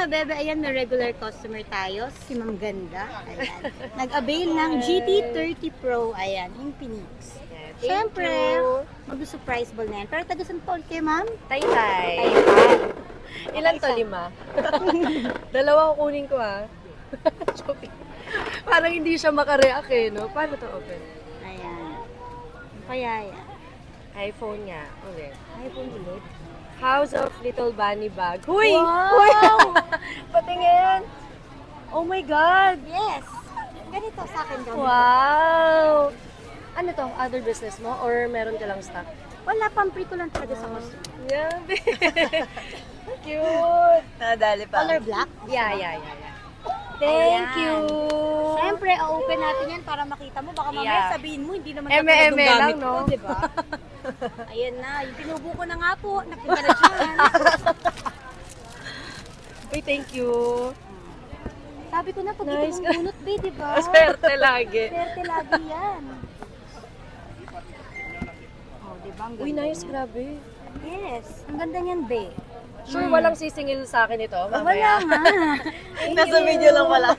mga bebe, ayan, may regular customer tayo. Si Ma'am Ganda. Ayan. Nag-avail ng GT30 Pro. Ayan, Infinix. Thank Siyempre, you. mag-surprise ball na yan. Pero taga-san po ulit kayo, ma'am? Taytay. Taytay. Ilan to? 5? Dalawa kukunin ko Joke. Parang hindi siya makareact no? Paano to open? Ayan. Kaya yan. iPhone nga. Ulit. iPhone ulit. House of Little Bunny Bag. Huy! Wow! Huy! Patingin! Oh my God! Yes! Ganito sa akin daw. Wow! Ano to? Other business mo? Or meron ka lang stock? Wala, pampri ko lang talaga sa customer. Yabe! Cute! Nadali pa. Color black? Yeah. Thank Ayan. you! Siyempre, o-open natin yan para makita mo. Baka mamaya Yeah. sabihin mo, hindi naman Eme katulad ng lang, gamit no? ko, di ba? Ayan na, yung tinubo ko na nga po. Nakita na dyan. Uy, thank you! Sabi ko na, pag Nice. ito mong bunot, be, di ba? Swerte lagi. Swerte lagi yan. Oh, di ba? Ang Uy, ganda nice. niya. Grabe. Yes, ang ganda niyan, be. Sure, walang sisingil sa akin ito. Wala Mamaya. nga. Nasa video lang wala.